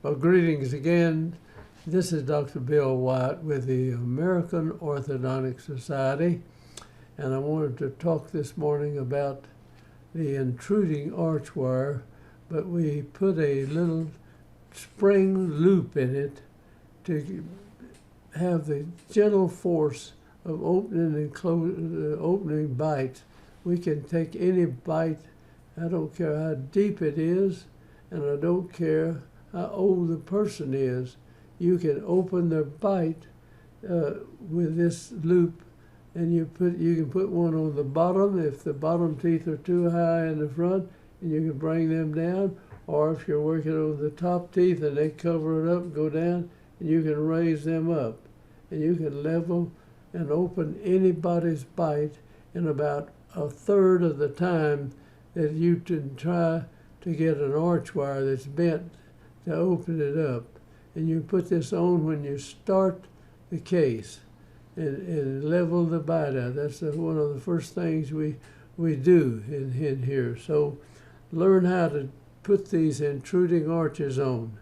Well, greetings again. This is Dr. Bill Wyatt with the American Orthodontic Society, and I wanted to talk this morning about the intruding arch wire, but we put a little spring loop in it to have the gentle force of opening and opening bites. We can take any bite, I don't care how deep it is, and I don't care how old the person is. You can open their bite with this loop, and you can put one on the bottom if the bottom teeth are too high in the front, and you can bring them down. Or if you're working on the top teeth and they cover it up and go down, and you can raise them up, and you can level and open anybody's bite in about a third of the time that you can try to get an arch wire that's bent to open it up. And you put this on when you start the case and level the bite out. That's one of the first things we do in here. So learn how to put these intruding arches on.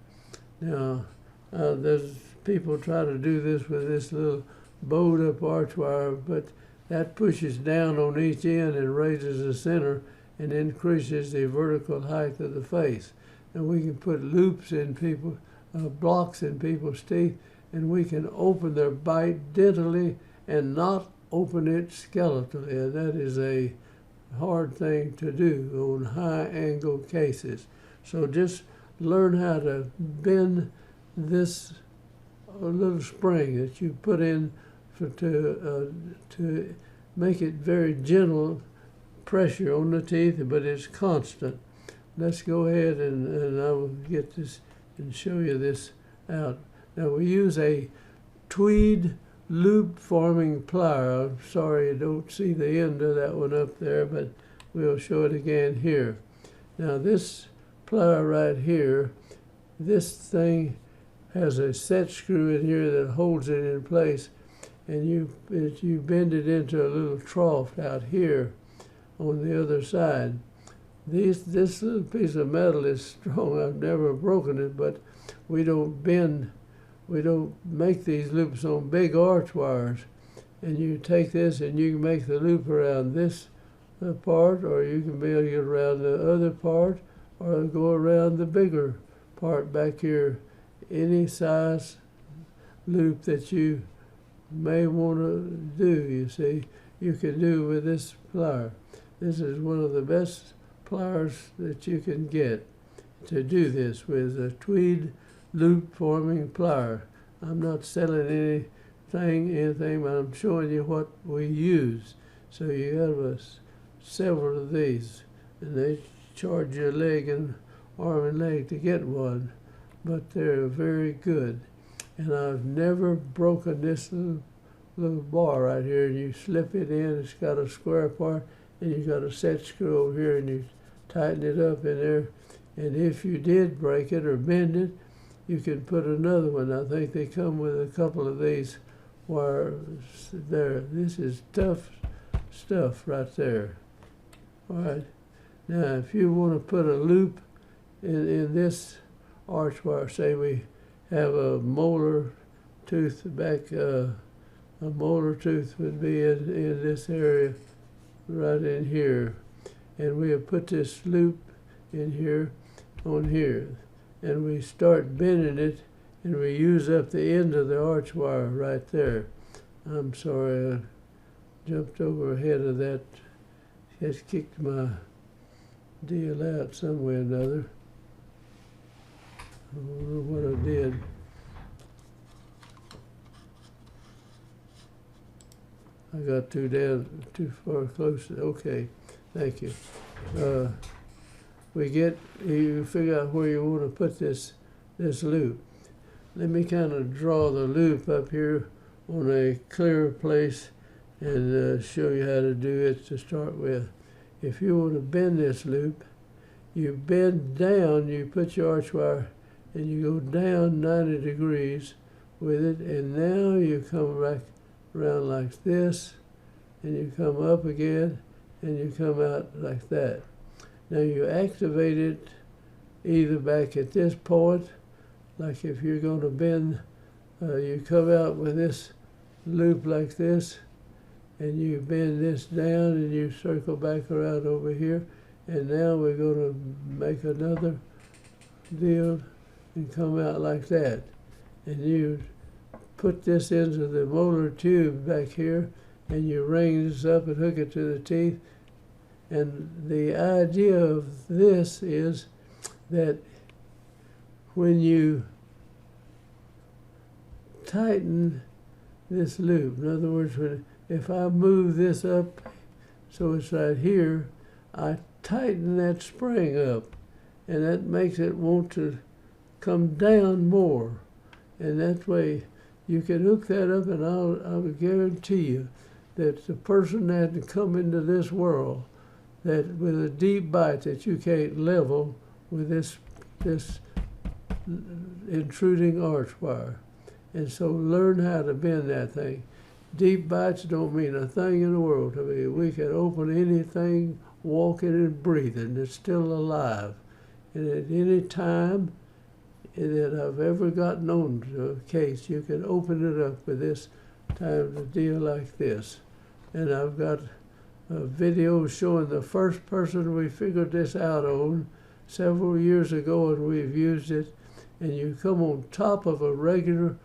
Now, there's people try to do this with this little bowed up arch wire, but that pushes down on each end and raises the center and increases the vertical height of the face. And we can put loops in people, blocks in people's teeth, and we can open their bite dentally and not open it skeletally. And that is a hard thing to do on high angle cases. So just learn how to bend this little spring that you put in to make it very gentle pressure on the teeth, but it's constant. Let's go ahead and I will get this and show you this out. Now we use a tweed loop forming plier. I'm sorry you don't see the end of that one up there, but we'll show it again here. Now this plier right here, this thing has a set screw in here that holds it in place, and you bend it into a little trough out here on the other side. This little piece of metal is strong. I've never broken it, but we don't make these loops on big arch wires. And you take this and you can make the loop around this part, or you can be able to get around the other part, or go around the bigger part back here. Any size loop that you may want to do, you see, you can do with this plier. This is one of the best pliers that you can get to do this with, a tweed loop forming plier. I'm not selling anything, but I'm showing you what we use. So you have several of these, and they charge you a leg and arm and leg to get one, but they're very good. And I've never broken this little bar right here. You slip it in, it's got a square part, and you got a set screw over here, and you tighten it up in there. And if you did break it or bend it, you can put another one. I think they come with a couple of these wires there. This is tough stuff right there. All right. Now, if you want to put a loop in this arch wire, say we have a molar tooth back, a molar tooth would be in this area right in here, and we have put this loop in here on here, and we start bending it, and we use up the end of the arch wire right there. I'm sorry, I jumped over ahead of that. Just kicked my deal out some way or another. I don't know what I did. I got too far close. Okay, thank you. You figure out where you want to put this loop. Let me kind of draw the loop up here on a clear place and show you how to do it to start with. If you want to bend this loop, you bend down, you put your arch wire, and you go down 90 degrees with it, and now you come back around like this, and you come up again, and you come out like that. Now you activate it either back at this point like if you're going to bend, you come out with this loop like this, and you bend this down and you circle back around over here, and now we're going to make another deal and come out like that. And you put this into the molar tube back here, and you ring this up and hook it to the teeth. And the idea of this is that when you tighten this loop, in other words, if I move this up so it's right here, I tighten that spring up, and that makes it want to come down more. And that way you can hook that up, and I'll guarantee you that the person that had come into this world that with a deep bite that you can't level with this intruding arch wire. And so learn how to bend that thing. Deep bites don't mean a thing in the world to me. We can open anything walking and breathing that's still alive. And at any time that I've ever gotten on to a case, you can open it up with this time to deal like this. And I've got a video showing the first person we figured this out on several years ago, and we've used it. And you come on top of a regular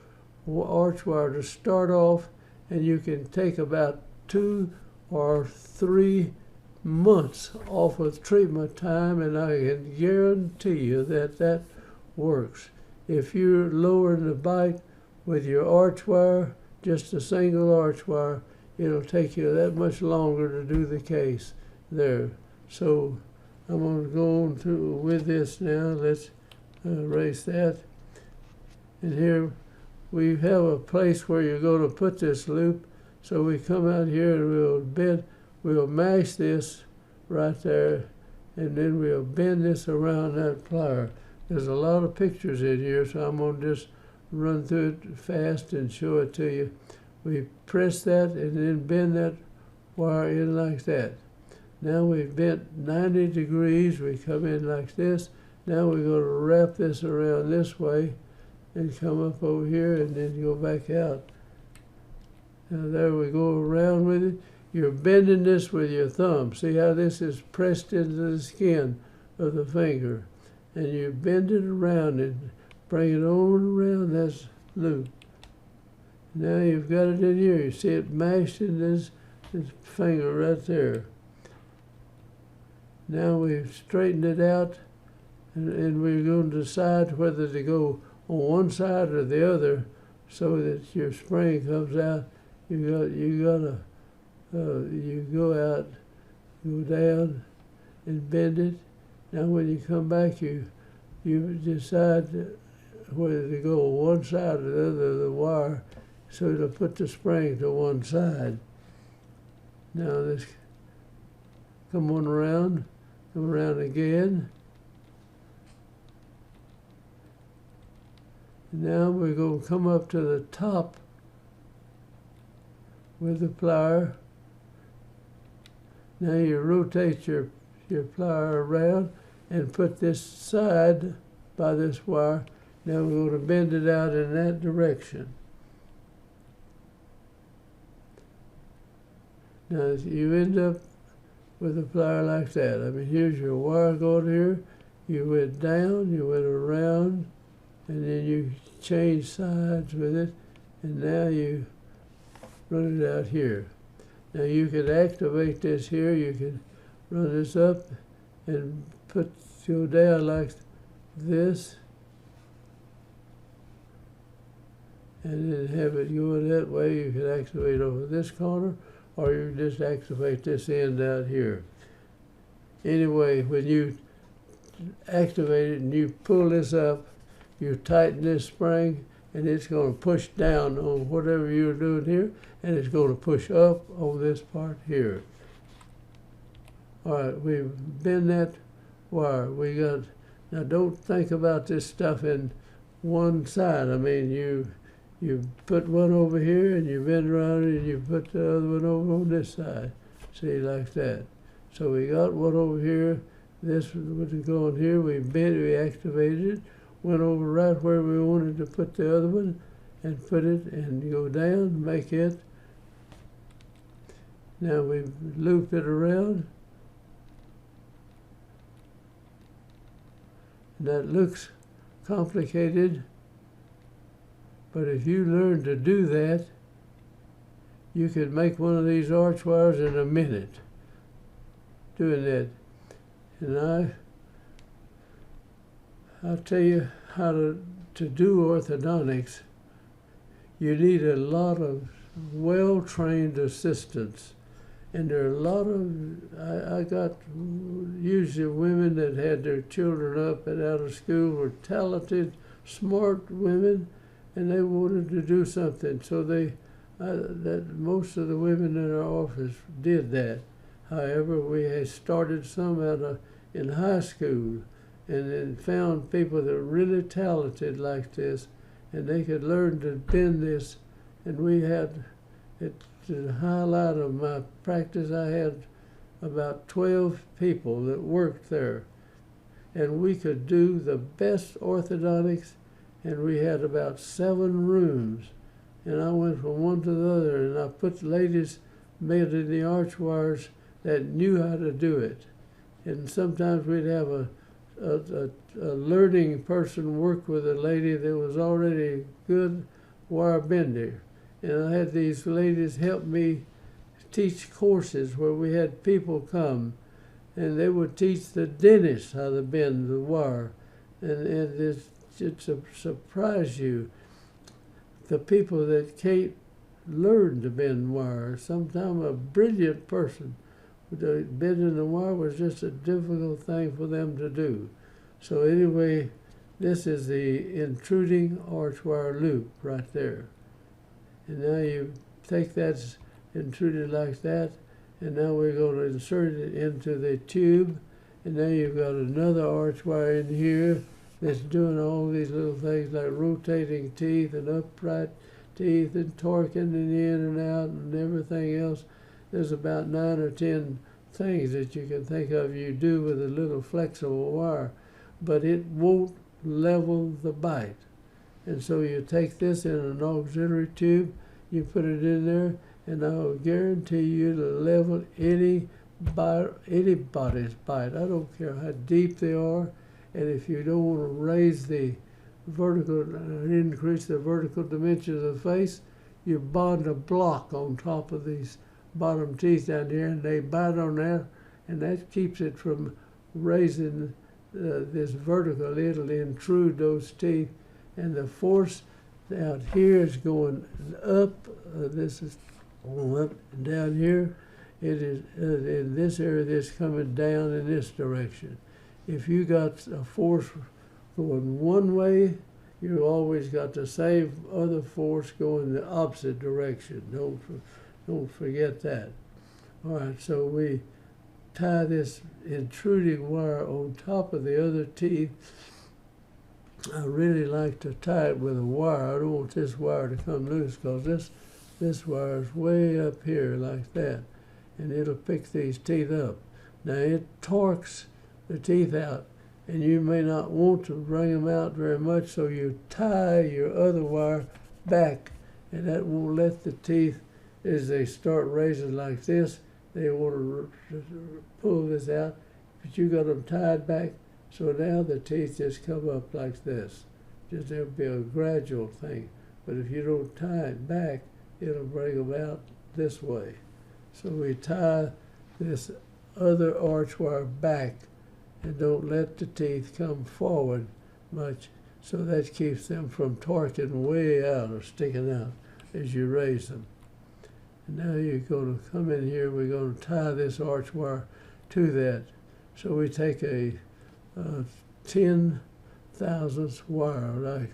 arch wire to start off, and you can take about 2 or 3 months off of treatment time, and I can guarantee you that that works. If you're lowering the bite with your arch wire, just a single arch wire, it'll take you that much longer to do the case there. So I'm going to go on through with this now. Let's erase that. And here we have a place where you're going to put this loop. So we come out here and we'll mash this right there, and then we'll bend this around that plier. There's a lot of pictures in here, so I'm going to just run through it fast and show it to you. We press that and then bend that wire in like that. Now we've bent 90 degrees. We come in like this. Now we're going to wrap this around this way and come up over here and then go back out. Now there we go around with it. You're bending this with your thumb. See how this is pressed into the skin of the finger. And you bend it around and bring it on around this loop. Now you've got it in here. You see it mashed in this finger right there. Now we've straightened it out, and we're going to decide whether to go on one side or the other so that your spring comes out. You go out, go down, and bend it. Now when you come back, you decide whether to go on one side or the other of the wire, so to put the spring to one side. Now let's come around again. Now we're going to come up to the top with the plier. Now you rotate your plier around and put this side by this wire. Now we're going to bend it out in that direction. Now you end up with a plier like that. I mean, here's your wire going here. You went down, you went around, and then you change sides with it, and now you run it out here. Now you can activate this here. You can run this up and go down like this, and then have it going that way. You can activate over this corner, or you can just activate this end out here. Anyway, when you activate it and you pull this up, you tighten this spring, and it's going to push down on whatever you're doing here, and it's going to push up on this part here. All right, we bend that wire. Now don't think about this stuff in one side. I mean, you put one over here and you bend around and you put the other one over on this side. See, like that. So we got one over here. This would go on here. We activated it. went over right where we wanted to put the other one, and put it, and go down, make it. Now we loop it around. That looks complicated, but if you learn to do that, you could make one of these arch wires in a minute doing that. And I'll tell you how to do orthodontics. You need a lot of well-trained assistants. And there are a lot of, I got usually women that had their children up and out of school, were talented, smart women, and they wanted to do something. So that most of the women in our office did that. However, we had started some in high school, and then found people that were really talented like this, and they could learn to bend this. And we had it. To the highlight of my practice, I had about 12 people that worked there, and we could do the best orthodontics, and we had about 7 rooms, and I went from one to the other, and I put ladies made in the arch wires that knew how to do it. And sometimes we'd have a learning person work with a lady that was already a good wire bender. And I had these ladies help me teach courses where we had people come, and they would teach the dentist how to bend the wire. And it surprise you, the people that can't learn to bend wire. Sometimes a brilliant person, bending the wire was just a difficult thing for them to do. So anyway, this is the intruding arch wire loop right there. And now you take that intruded like that, and now we're going to insert it into the tube, and now you've got another arch wire in here that's doing all these little things like rotating teeth and upright teeth and torquing it in and out and everything else. There's about 9 or 10 things that you can think of you do with a little flexible wire, but it won't level the bite. And so you take this in an auxiliary tube, you put it in there, and I'll guarantee you to level anybody's bite. I don't care how deep they are, and if you don't want to raise the vertical, increase the vertical dimensions of the face, you bond a block on top of these bottom teeth down here, and they bite on that, and that keeps it from raising this vertical. It'll intrude those teeth. And the force out here is going up. This is going up and down here. It is in this area. This coming down in this direction. If you got a force going one way, you always got the same other force going the opposite direction. Don't forget that. All right. So we tie this intruding wire on top of the other teeth. I really like to tie it with a wire. I don't want this wire to come loose, because this wire is way up here like that, and it'll pick these teeth up. Now it torques the teeth out, and you may not want to bring them out very much, so you tie your other wire back, and that won't let the teeth, as they start raising like this, they want to pull this out, but you got them tied back. So now the teeth just come up like this. Just there'll be a gradual thing. But if you don't tie it back, it'll bring them out this way. So we tie this other arch wire back and don't let the teeth come forward much. So that keeps them from torquing way out or sticking out as you raise them. And now you're going to come in here, we're going to tie this arch wire to that. So we take a 10 thousandths wire, like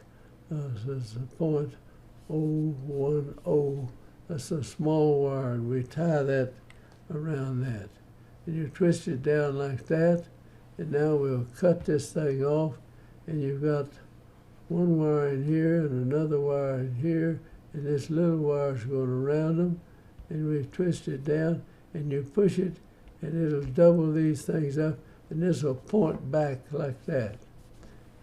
this is 0.010. That's a small wire, and we tie that around that. And you twist it down like that, and now we'll cut this thing off, and you've got one wire in here and another wire in here, and this little wire is going around them, and we twist it down, and you push it, and it'll double these things up, and this will point back like that.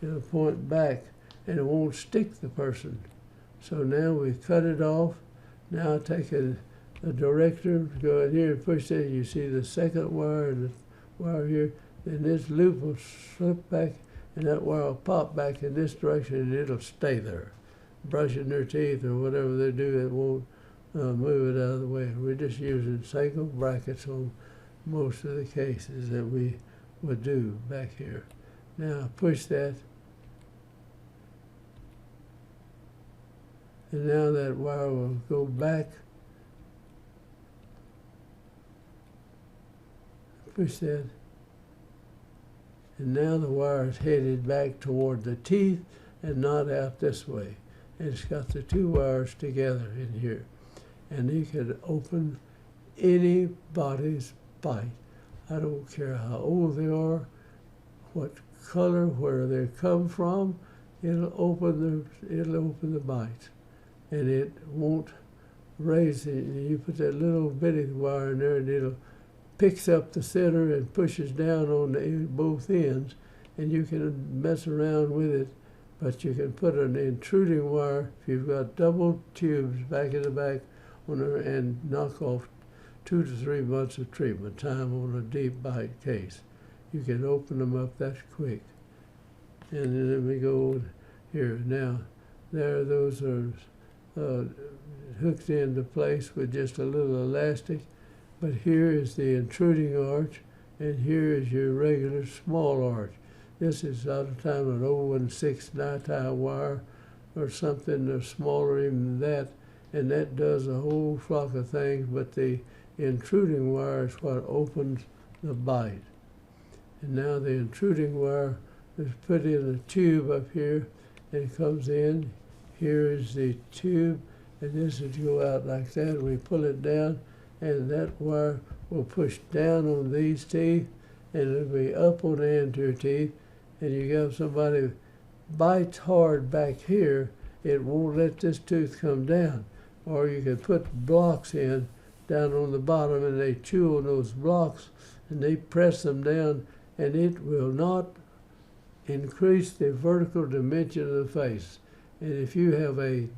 it'll point back and it won't stick the person. So now we cut it off. Now take a director, go in here and push it. You see the second wire and the wire here. Then this loop will slip back and that wire will pop back in this direction and it'll stay there. Brushing their teeth or whatever they do, it won't move it out of the way. We're just using single brackets on most of the cases that we would do back here. Now push that. And now that wire will go back. Push that. And now the wire is headed back toward the teeth and not out this way. And it's got the two wires together in here. And you can open anybody's bite. I don't care how old they are, what color, where they come from, it'll open the bite. And it won't raise it. You put that little bitty wire in there and it'll picks up the center and pushes down on both ends, and you can mess around with it. But you can put an intruding wire if you've got double tubes back in the back on there and knock off 2 to 3 months of treatment time on a deep bite case. You can open them up that quick. And then let me go here. Now, those are hooked into place with just a little elastic. But here is the intruding arch, and here is your regular small arch. This is a lot of time an 016 tie wire or something or smaller even than that, and that does a whole flock of things, but the intruding wire is what opens the bite. And now the intruding wire is put in a tube up here, and it comes in. Here is the tube, and this would go out like that. We pull it down, and that wire will push down on these teeth, and it'll be up on the anterior teeth. And you have somebody bites hard back here, it won't let this tooth come down. Or you can put blocks in down on the bottom, and they chew on those blocks, and they press them down, and it will not increase the vertical dimension of the face. And if you have a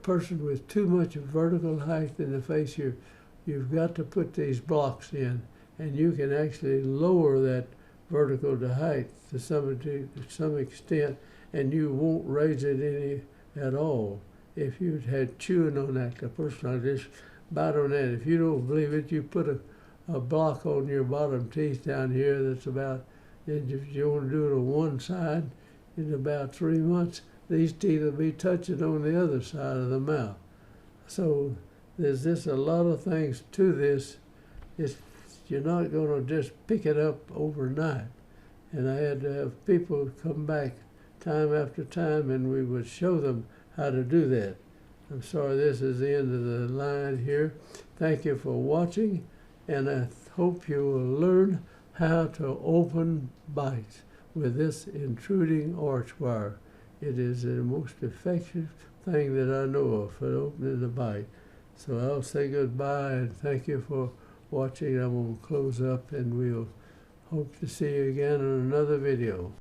person with too much vertical height in the face, you've got to put these blocks in, and you can actually lower that vertical to height to some extent, and you won't raise it any at all. If you'd had chewing on that, the person I just bite on that. If you don't believe it, you put a block on your bottom teeth down here that's about, and if you want to do it on one side, in about 3 months, these teeth will be touching on the other side of the mouth. So there's just a lot of things to this. You're not going to just pick it up overnight. And I had to have people come back time after time, and we would show them how to do that. I'm sorry, this is the end of the line here. Thank you for watching, and I hope you will learn how to open bites with this intruding arch wire. It is the most effective thing that I know of for opening the bite. So I'll say goodbye and thank you for watching. I'm going to close up, and we'll hope to see you again in another video.